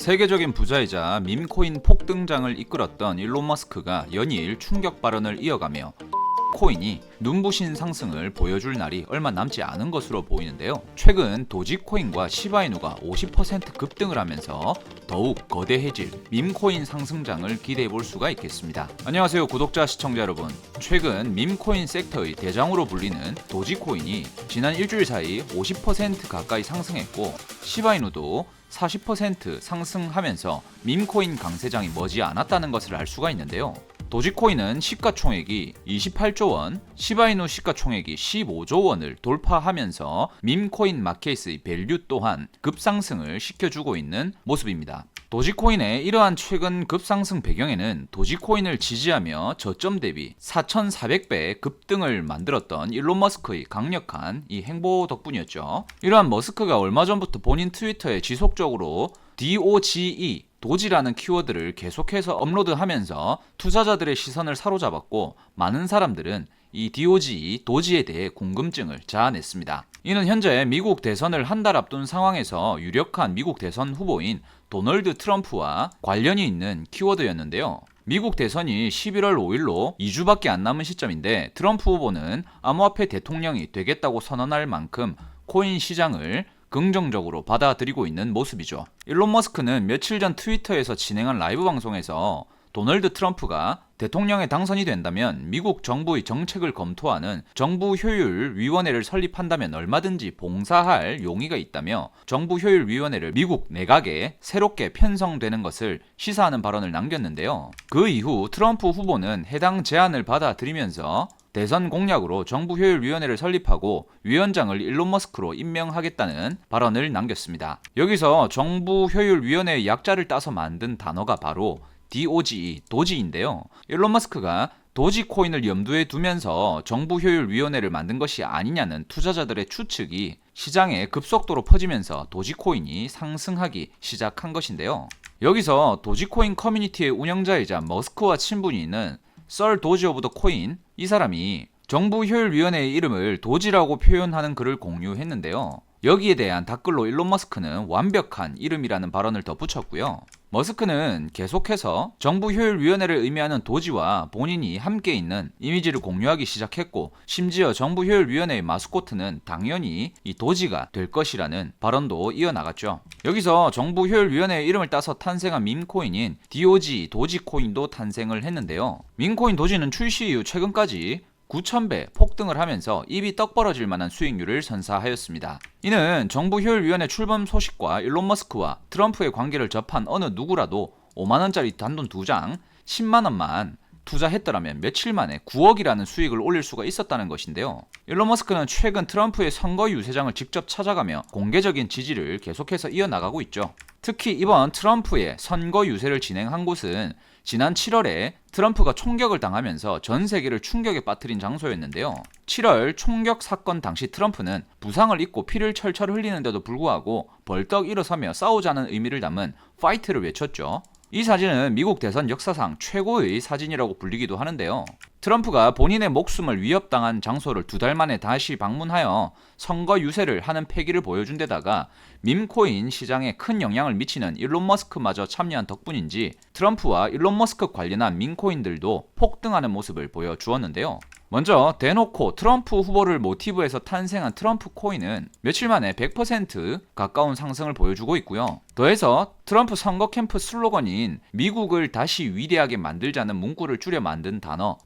세계적인 부자이자 밈코인 폭등장을 이끌었던 일론 머스크가 연일 충격 발언을 이어가며 코인이 눈부신 상승을 보여줄 날이 얼마 남지 않은 것으로 보이는데요. 최근 도지코인과 시바이누가 50% 급등을 하면서 더욱 거대해질 밈코인 상승장을 기대해 볼 수가 있겠습니다. 안녕하세요 구독자 시청자 여러분. 최근 밈코인 섹터의 대장으로 불리는 도지코인이 지난 일주일 사이 50% 가까이 상승했고 시바이누도 40% 상승하면서 밈코인 강세장이 머지 않았다는 것을 알 수가 있는데요. 도지코인은 시가총액이 28조 원, 시바이누 시가총액이 15조 원을 돌파하면서 밈코인 마켓의 밸류 또한 급상승을 시켜주고 있는 모습입니다. 도지코인의 이러한 최근 급상승 배경에는 도지코인을 지지하며 저점 대비 4,400배 급등을 만들었던 일론 머스크의 강력한 이 행보 덕분이었죠. 이러한 머스크가 얼마 전부터 본인 트위터에 지속적으로 DOGE 도지라는 키워드를 계속해서 업로드하면서 투자자들의 시선을 사로잡았고, 많은 사람들은 이 DOGE, 도지에 대해 궁금증을 자아냈습니다. 이는 현재 미국 대선을 한 달 앞둔 상황에서 유력한 미국 대선 후보인 도널드 트럼프와 관련이 있는 키워드였는데요. 미국 대선이 11월 5일로 2주밖에 안 남은 시점인데 트럼프 후보는 암호화폐 대통령이 되겠다고 선언할 만큼 코인 시장을 긍정적으로 받아들이고 있는 모습이죠. 일론 머스크는 며칠 전 트위터에서 진행한 라이브 방송에서 도널드 트럼프가 대통령에 당선이 된다면 미국 정부의 정책을 검토하는 정부 효율 위원회를 설립한다면 얼마든지 봉사할 용의가 있다며 정부 효율 위원회를 미국 내각에 새롭게 편성되는 것을 시사하는 발언을 남겼는데요. 그 이후 트럼프 후보는 해당 제안을 받아들이면서 대선 공약으로 정부 효율 위원회를 설립하고 위원장을 일론 머스크로 임명하겠다는 발언을 남겼습니다. 여기서 정부 효율 위원회의 약자를 따서 만든 단어가 바로 DOGE, 도지인데요. 일론 머스크가 도지코인을 염두에 두면서 정부 효율 위원회를 만든 것이 아니냐는 투자자들의 추측이 시장에 급속도로 퍼지면서 도지코인이 상승하기 시작한 것인데요. 여기서 도지코인 커뮤니티의 운영자이자 머스크와 친분이 있는 썰 도지 오브 더 코인, 이 사람이 정부 효율 위원회의 이름을 도지라고 표현하는 글을 공유했는데요. 여기에 대한 답글로 일론 머스크는 완벽한 이름이라는 발언을 덧붙였고요. 머스크는 계속해서 정부 효율 위원회를 의미하는 도지와 본인이 함께 있는 이미지를 공유하기 시작했고, 심지어 정부 효율 위원회의 마스코트는 당연히 이 도지가 될 것이라는 발언도 이어나갔죠. 여기서 정부 효율 위원회의 이름을 따서 탄생한 밈코인인 DOG, 도지코인도 탄생을 했는데요. 밈코인 도지는 출시 이후 최근까지 9,000배 폭등을 하면서 입이 떡 벌어질 만한 수익률을 선사하였습니다. 이는 정부 효율위원회 출범 소식과 일론 머스크와 트럼프의 관계를 접한 어느 누구라도 5만원짜리 단돈 2장 10만원만 투자했더라면 며칠 만에 9억이라는 수익을 올릴 수가 있었다는 것인데요. 일론 머스크는 최근 트럼프의 선거 유세장을 직접 찾아가며 공개적인 지지를 계속해서 이어나가고 있죠. 특히 이번 트럼프의 선거 유세를 진행한 곳은 지난 7월에 트럼프가 총격을 당하면서 전 세계를 충격에 빠뜨린 장소였는데요. 7월 총격 사건 당시 트럼프는 부상을 입고 피를 철철 흘리는데도 불구하고 벌떡 일어서며 싸우자는 의미를 담은 파이트를 외쳤죠. 이 사진은 미국 대선 역사상 최고의 사진이라고 불리기도 하는데요. 트럼프가 본인의 목숨을 위협당한 장소를 2달 만에 다시 방문하여 선거 유세를 하는 패기를 보여준 데다가 밈코인 시장에 큰 영향을 미치는 일론 머스크마저 참여한 덕분인지 트럼프와 일론 머스크 관련한 밈코인들도 폭등하는 모습을 보여주었는데요. 먼저 대놓고 트럼프 후보를 모티브해서 탄생한 트럼프 코인은 며칠 만에 100% 가까운 상승을 보여주고 있고요. 더해서 트럼프 선거 캠프 슬로건인 미국을 다시 위대하게 만들자는 문구를 줄여 만든 단어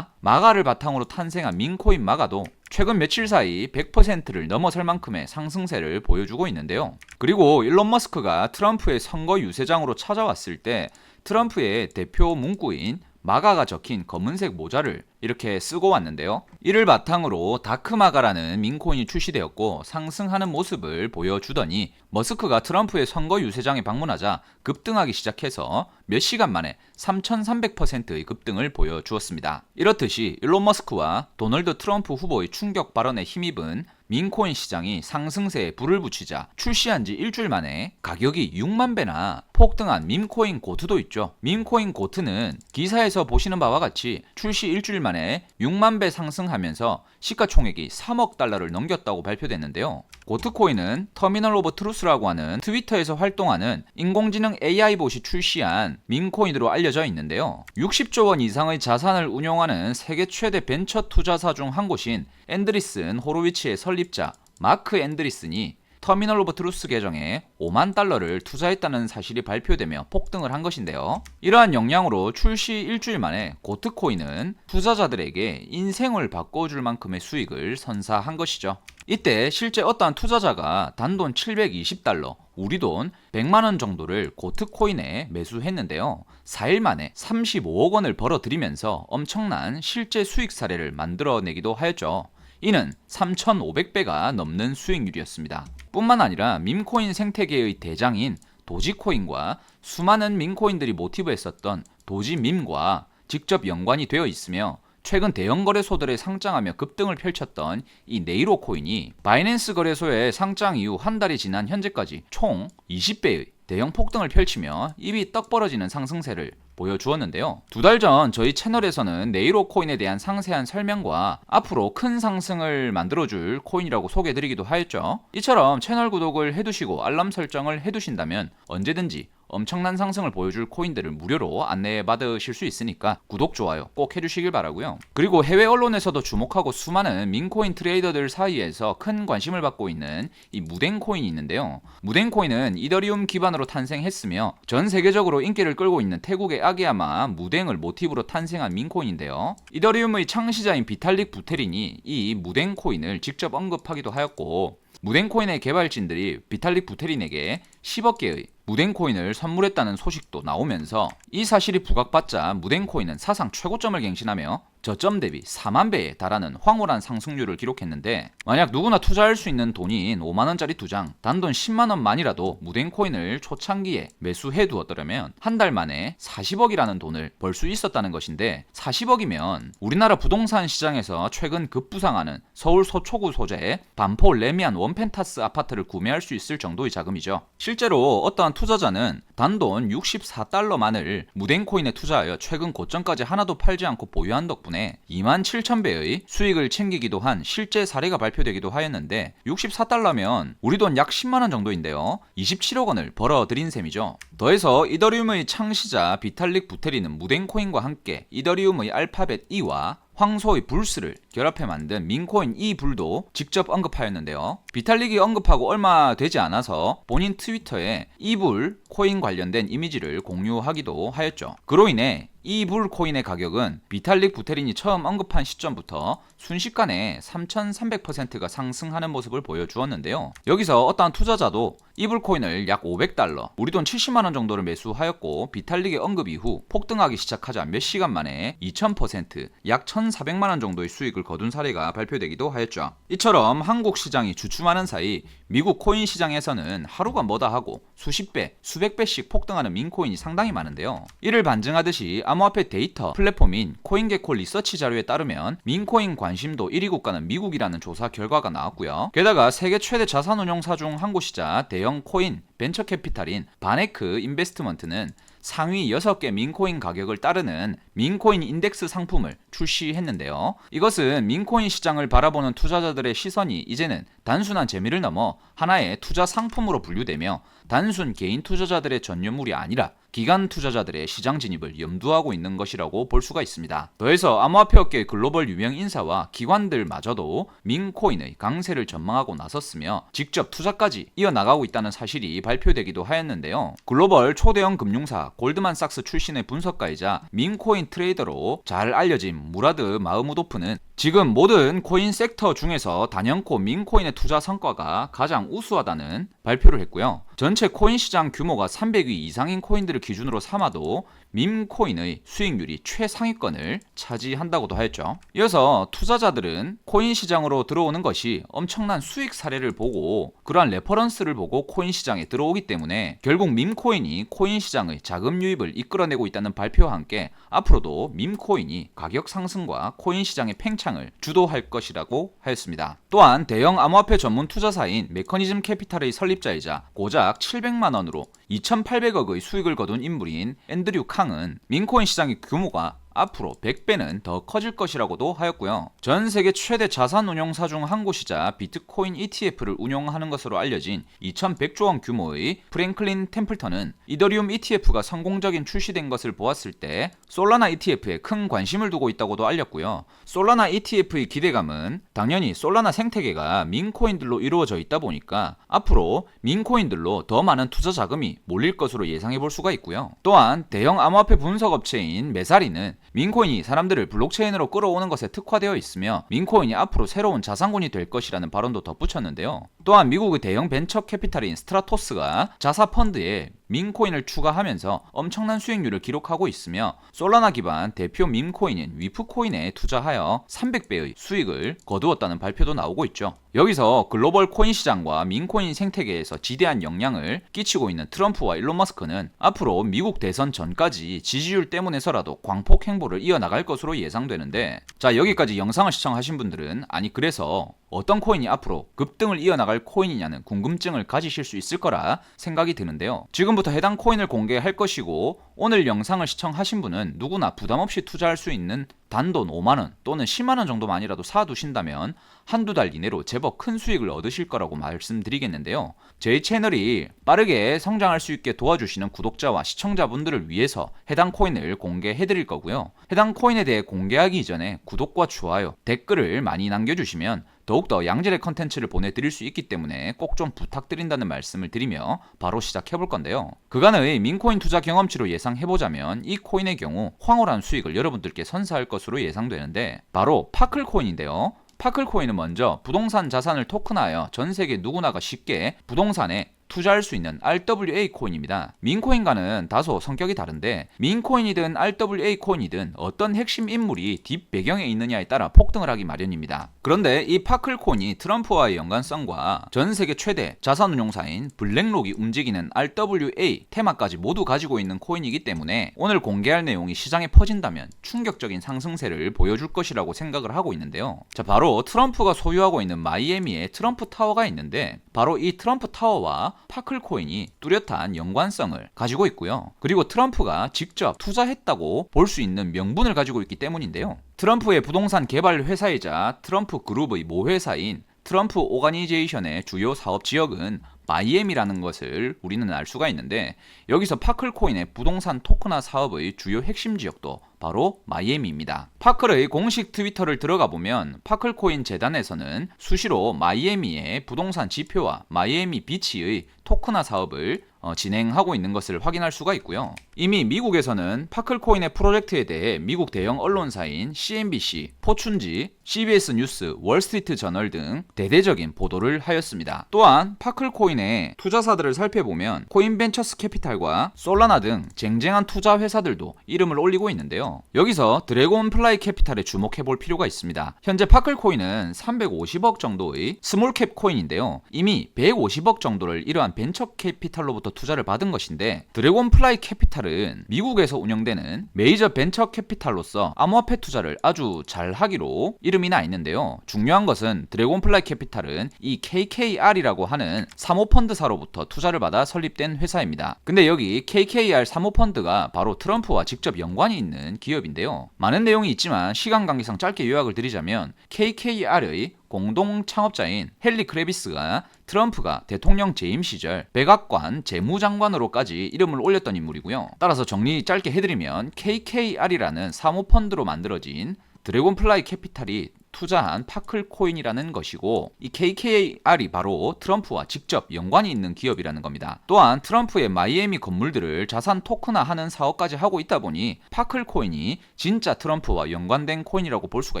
마가를 바탕으로 탄생한 밈코인 마가도 최근 며칠 사이 100%를 넘어설 만큼의 상승세를 보여주고 있는데요. 그리고 일론 머스크가 트럼프의 선거 유세장으로 찾아왔을 때 트럼프의 대표 문구인 마가가 적힌 검은색 모자를 이렇게 쓰고 왔는데요. 이를 바탕으로 다크마가라는 밈코인이 출시되었고 상승하는 모습을 보여주더니 머스크가 트럼프의 선거 유세장에 방문하자 급등하기 시작해서 몇 시간 만에 3,300%의 급등을 보여주었습니다. 이렇듯이 일론 머스크와 도널드 트럼프 후보의 충격 발언에 힘입은 밈코인 시장이 상승세에 불을 붙이자 출시한 지 일주일 만에 가격이 6만 배나 폭등한 밈코인 고트도 있죠. 밈코인 고트는 기사에서 보시는 바와 같이 출시 일주일 만에 6만 배 상승하면서 시가총액이 3억 달러를 넘겼다고 발표됐는데요. 고트코인은 터미널 오브 트루스라고 하는 트위터에서 활동하는 인공지능 AI 봇이 출시한 밈코인으로 알려져 있는데요. 60조 원 이상의 자산을 운용하는 세계 최대 벤처 투자사 중 한 곳인 앤드리슨 호로위치의 설립자 마크 앤드리슨이 터미널 오브 트루스 계정에 5만 달러를 투자했다는 사실이 발표되며 폭등을 한 것인데요. 이러한 영향으로 출시 일주일 만에 고트코인은 투자자들에게 인생을 바꿔줄 만큼의 수익을 선사한 것이죠. 이때 실제 어떠한 투자자가 단돈 720달러, 우리 돈 100만원 정도를 고트코인에 매수했는데요. 4일 만에 35억 원을 벌어들이면서 엄청난 실제 수익 사례를 만들어내기도 하였죠. 이는 3,500배가 넘는 수익률이었습니다. 뿐만 아니라 밈코인 생태계의 대장인 도지코인과 수많은 밈코인들이 모티브했었던 도지밈과 직접 연관이 되어 있으며 최근 대형 거래소들에 상장하며 급등을 펼쳤던 이 네이로 코인이 바이낸스 거래소의 상장 이후 한 달이 지난 현재까지 총 20배의 대형 폭등을 펼치며 입이 떡 벌어지는 상승세를 보여주었는데요. 2달 전 저희 채널에서는 네이로 코인에 대한 상세한 설명과 앞으로 큰 상승을 만들어줄 코인이라고 소개해드리기도 하였죠. 이처럼 채널 구독을 해두시고 알람 설정을 해두신다면 언제든지 엄청난 상승을 보여줄 코인들을 무료로 안내 받으실 수 있으니까 구독, 좋아요 꼭 해주시길 바라고요. 그리고 해외 언론에서도 주목하고 수많은 밈코인 트레이더들 사이에서 큰 관심을 받고 있는 이 무덴코인이 있는데요. 무덴코인은 이더리움 기반으로 탄생했으며 전 세계적으로 인기를 끌고 있는 태국의 아기야마 무덴을 모티브로 탄생한 밈코인인데요. 이더리움의 창시자인 비탈릭 부테린이 이 무덴코인을 직접 언급하기도 하였고, 무덴코인의 개발진들이 비탈릭 부테린에게 10억 개의 무덴코인을 선물했다는 소식도 나오면서 이 사실이 부각받자 무덴코인은 사상 최고점을 갱신하며 저점 대비 4만 배에 달하는 황홀한 상승률을 기록했는데, 만약 누구나 투자할 수 있는 돈인 5만원짜리 2장, 단돈 10만원만이라도 무덴코인을 초창기에 매수해 두었더라면 한 달 만에 40억이라는 돈을 벌 수 있었다는 것인데, 40억이면 우리나라 부동산 시장에서 최근 급부상하는 서울 서초구 소재의 반포 레미안 원펜타스 아파트를 구매할 수 있을 정도의 자금이죠. 실제로 어떠한 투자자는 단돈 64달러만을 무덴코인에 투자하여 최근 고점까지 하나도 팔지 않고 보유한 덕분에 27,000배의 수익을 챙기기도 한 실제 사례가 발표되기도 하였는데, 64달러면 우리 돈 약 10만원 정도인데요. 27억 원을 벌어들인 셈이죠. 더해서 이더리움의 창시자 비탈릭 부테린은 무덴코인과 함께 이더리움의 알파벳 E와 황소의 불스를 결합해 만든 민코인 이불도 직접 언급하였는데요. 비탈릭이 언급하고 얼마 되지 않아서 본인 트위터에 이불 코인 관련된 이미지를 공유하기도 하였죠. 그로 인해 이불 코인의 가격은 비탈릭 부테린이 처음 언급한 시점부터 순식간에 3,300%가 상승하는 모습을 보여주었는데요. 여기서 어떠한 투자자도 이불 코인을 약 500달러, 우리 돈 70만원 정도를 매수하였고, 비탈릭의 언급 이후 폭등하기 시작하자 몇 시간 만에 2000%, 약 1,400만원 정도의 수익을 거둔 사례가 발표되기도 하였죠. 이처럼 한국 시장이 주춤하는 사이 미국 코인 시장에서는 하루가 뭐다 하고 수십 배, 수백 배씩 폭등하는 민코인이 상당히 많은데요. 이를 반증하듯이 암호화폐 데이터 플랫폼인 코인게코 리서치 자료에 따르면 민코인 관심도 1위 국가는 미국이라는 조사 결과가 나왔고요. 게다가 세계 최대 자산운용사 중 한 곳이자 대형 코인 벤처 캐피탈인 바네크 인베스트먼트는 상위 6개 민코인 가격을 따르는 민코인 인덱스 상품을 출시했는데요. 이것은 민코인 시장을 바라보는 투자자들의 시선이 이제는 단순한 재미를 넘어 하나의 투자 상품으로 분류되며 단순 개인 투자자들의 전유물이 아니라 기관 투자자들의 시장 진입을 염두하고 있는 것이라고 볼 수가 있습니다. 더해서 암호화폐 업계의 글로벌 유명 인사와 기관들마저도 민코인의 강세를 전망하고 나섰으며 직접 투자까지 이어나가고 있다는 사실이 발표되기도 하였는데요. 글로벌 초대형 금융사 골드만삭스 출신의 분석가이자 민코인 트레이더로 잘 알려진 무라드 마흐무도프는 지금 모든 코인 섹터 중에서 단연코 민코인의 투자 성과가 가장 우수하다는 발표를 했고요. 전체 코인 시장 규모가 300위 이상인 코인들을 기준으로 삼아도 밈코인의 수익률이 최상위권을 차지한다고도 하였죠. 이어서 투자자들은 코인 시장으로 들어오는 것이 엄청난 수익 사례를 보고 그러한 레퍼런스를 보고 코인 시장에 들어오기 때문에 결국 밈코인이 코인 시장의 자금 유입을 이끌어내고 있다는 발표와 함께 앞으로도 밈코인이 가격 상승과 코인 시장의 팽창을 주도할 것이라고 하였습니다. 또한 대형 암호화폐 전문 투자사인 메커니즘 캐피탈의 설립자이자 고작 700만 원으로 2,800억의 수익을 거둔 인물인 앤드류 캉은 민코인 시장의 규모가 앞으로 100배는 더 커질 것이라고도 하였고요. 전 세계 최대 자산 운용사 중 한 곳이자 비트코인 ETF를 운용하는 것으로 알려진 2100조 원 규모의 프랭클린 템플턴은 이더리움 ETF가 성공적인 출시된 것을 보았을 때 솔라나 ETF에 큰 관심을 두고 있다고도 알렸고요. 솔라나 ETF의 기대감은 당연히 솔라나 생태계가 민코인들로 이루어져 있다 보니까 앞으로 민코인들로 더 많은 투자 자금이 몰릴 것으로 예상해 볼 수가 있고요. 또한 대형 암호화폐 분석 업체인 메사리는 민코인이 사람들을 블록체인으로 끌어오는 것에 특화되어 있으며 민코인이 앞으로 새로운 자산군이 될 것이라는 발언도 덧붙였는데요. 또한 미국의 대형 벤처 캐피탈인 스트라토스가 자사 펀드에 민코인을 추가하면서 엄청난 수익률을 기록하고 있으며 솔라나 기반 대표 밈코인인 위프코인에 투자하여 300배의 수익을 거두었다는 발표도 나오고 있죠. 여기서 글로벌 코인 시장과 민코인 생태계에서 지대한 영향을 끼치고 있는 트럼프와 일론 머스크는 앞으로 미국 대선 전까지 지지율 때문에서라도 광폭 행보를 이어나갈 것으로 예상되는데, 자, 여기까지 영상을 시청하신 분들은 아니 그래서 어떤 코인이 앞으로 급등을 이어나갈 코인이냐는 궁금증을 가지실 수 있을 거라 생각이 드는데요. 지금부터 해당 코인을 공개할 것이고 오늘 영상을 시청하신 분은 누구나 부담없이 투자할 수 있는 단돈 5만원 또는 10만원 정도만이라도 사두신다면 한두 달 이내로 제법 큰 수익을 얻으실 거라고 말씀드리겠는데요. 저희 채널이 빠르게 성장할 수 있게 도와주시는 구독자와 시청자분들을 위해서 해당 코인을 공개해드릴 거고요. 해당 코인에 대해 공개하기 이전에 구독과 좋아요, 댓글을 많이 남겨주시면 더욱더 양질의 컨텐츠를 보내드릴 수 있기 때문에 꼭 좀 부탁드린다는 말씀을 드리며 바로 시작해볼 건데요. 그간의 민코인 투자 경험치로 예상해보자면 이 코인의 경우 황홀한 수익을 여러분들께 선사할 것으로 예상되는데 바로 파클코인인데요. 파클코인은 먼저 부동산 자산을 토큰화하여 전 세계 누구나가 쉽게 부동산에 투자할 수 있는 RWA 코인입니다. 민코인과는 다소 성격이 다른데 민코인이든 RWA 코인이든 어떤 핵심 인물이 뒷 배경에 있느냐에 따라 폭등을 하기 마련입니다. 그런데 이 파클 코인이 트럼프와의 연관성과 전 세계 최대 자산운용사인 블랙록이 움직이는 RWA 테마까지 모두 가지고 있는 코인이기 때문에 오늘 공개할 내용이 시장에 퍼진다면 충격적인 상승세를 보여줄 것이라고 생각을 하고 있는데요. 자, 바로 트럼프가 소유하고 있는 마이애미에 트럼프 타워가 있는데 바로 이 트럼프 타워와 파클코인이 뚜렷한 연관성을 가지고 있고요. 그리고 트럼프가 직접 투자했다고 볼 수 있는 명분을 가지고 있기 때문인데요. 트럼프의 부동산 개발 회사이자 트럼프 그룹의 모회사인 트럼프 오가니제이션의 주요 사업 지역은 마이애미라는 것을 우리는 알 수가 있는데 여기서 파클코인의 부동산 토큰화 사업의 주요 핵심 지역도 바로 마이애미입니다. 파클의 공식 트위터를 들어가 보면 파클코인 재단에서는 수시로 마이애미의 부동산 지표와 마이애미 비치의 토큰화 사업을 진행하고 있는 것을 확인할 수가 있고요. 이미 미국에서는 파클코인의 프로젝트에 대해 미국 대형 언론사인 CNBC, 포춘지, CBS 뉴스, 월스트리트 저널 등 대대적인 보도를 하였습니다. 또한 파클코인의 투자사들을 살펴보면 코인벤처스 캐피탈과 솔라나 등 쟁쟁한 투자 회사들도 이름을 올리고 있는데요. 여기서 드래곤플라이 캐피탈에 주목해 볼 필요가 있습니다. 현재 파클코인은 350억 정도의 스몰캡 코인인데요. 이미 150억 정도를 이러한 벤처 캐피탈로부터 투자를 받은 것인데 드래곤플라이 캐피탈은 미국에서 운영되는 메이저 벤처 캐피탈로서 암호화폐 투자를 아주 잘 하기로 이름이 나 있는데요. 중요한 것은 드래곤플라이 캐피탈은 이 KKR이라고 하는 사모펀드사로부터 투자를 받아 설립된 회사입니다. 근데 여기 KKR 사모펀드가 바로 트럼프와 직접 연관이 있는 기업인데요. 많은 내용이 있지만 시간 관계상 짧게 요약을 드리자면 KKR의 공동 창업자인 헨리 크레비스가 트럼프가 대통령 재임 시절 백악관 재무장관으로까지 이름을 올렸던 인물이고요. 따라서 정리 짧게 해드리면 KKR이라는 사모펀드로 만들어진 드래곤플라이 캐피탈이 투자한 파클코인이라는 것이고 이 KKR이 바로 트럼프와 직접 연관이 있는 기업이라는 겁니다. 또한 트럼프의 마이애미 건물들을 자산 토큰화하는 사업까지 하고 있다 보니 파클코인이 진짜 트럼프와 연관된 코인이라고 볼 수가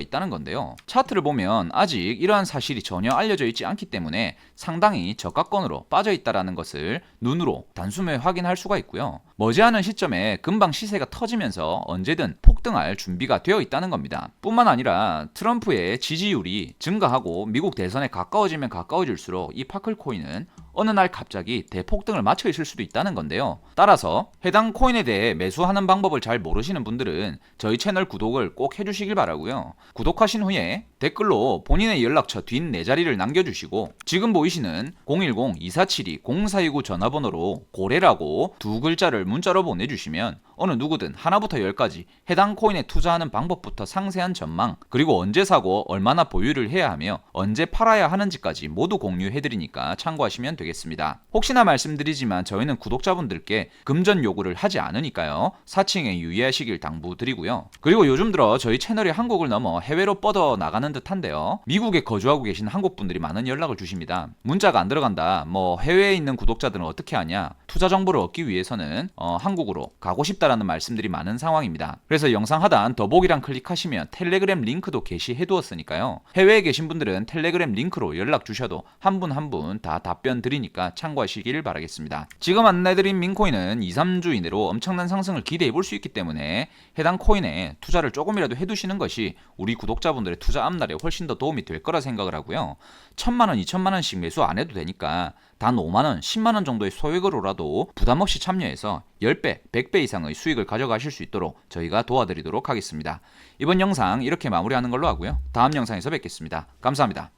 있다는 건데요. 차트를 보면 아직 이러한 사실이 전혀 알려져 있지 않기 때문에 상당히 저가권으로 빠져있다는 것을 눈으로 단숨에 확인할 수가 있고요. 머지않은 시점에 금방 시세가 터지면서 언제든 폭등할 준비가 되어 있다는 겁니다. 뿐만 아니라 트럼프의 지지율이 증가하고 미국 대선에 가까워지면 가까워질수록 이 파클코인은 어느 날 갑자기 대폭등을 맞춰 있을 수도 있다는 건데요. 따라서 해당 코인에 대해 매수하는 방법을 잘 모르시는 분들은 저희 채널 구독을 꼭 해주시길 바라고요. 구독하신 후에 댓글로 본인의 연락처 뒷 4자리를 남겨주시고 지금 보이시는 010-2472-0429 전화번호로 고래라고 2글자를 문자로 보내주시면 어느 누구든 하나부터 10까지 해당 코인에 투자하는 방법부터 상세한 전망, 그리고 언제 사고 얼마나 보유를 해야 하며 언제 팔아야 하는지까지 모두 공유해드리니까 참고하시면 되겠습니다. 혹시나 말씀드리지만 저희는 구독자분들께 금전 요구를 하지 않으니까요. 사칭에 유의하시길 당부드리고요. 그리고 요즘 들어 저희 채널이 한국을 넘어 해외로 뻗어 나가는 듯한데요. 미국에 거주하고 계신 한국분들이 많은 연락을 주십니다. 문자가 안 들어간다. 해외에 있는 구독자들은 어떻게 하냐? 투자 정보를 얻기 위해서는 한국으로 가고 싶다라는 말씀들이 많은 상황입니다. 그래서 영상 하단 더보기란 클릭하시면 텔레그램 링크도 게시해 두었으니까요. 해외에 계신 분들은 텔레그램 링크로 연락 주셔도 한 분 한 분 다 답변 드리니까 참고하시길 바라겠습니다. 지금 안내드린 민코인은 2, 3주 이내로 엄청난 상승을 기대해 볼 수 있기 때문에 해당 코인에 투자를 조금이라도 해두시는 것이 우리 구독자분들의 투자 앞날에 훨씬 더 도움이 될 거라 생각을 하고요. 1,000만원, 2,000만원씩 매수 안 해도 되니까 단 5만원, 10만원 정도의 소액으로라도 부담없이 참여해서 10배, 100배 이상의 수익을 가져가실 수 있도록 저희가 도와드리도록 하겠습니다. 이번 영상 이렇게 마무리하는 걸로 하고요. 다음 영상에서 뵙겠습니다. 감사합니다.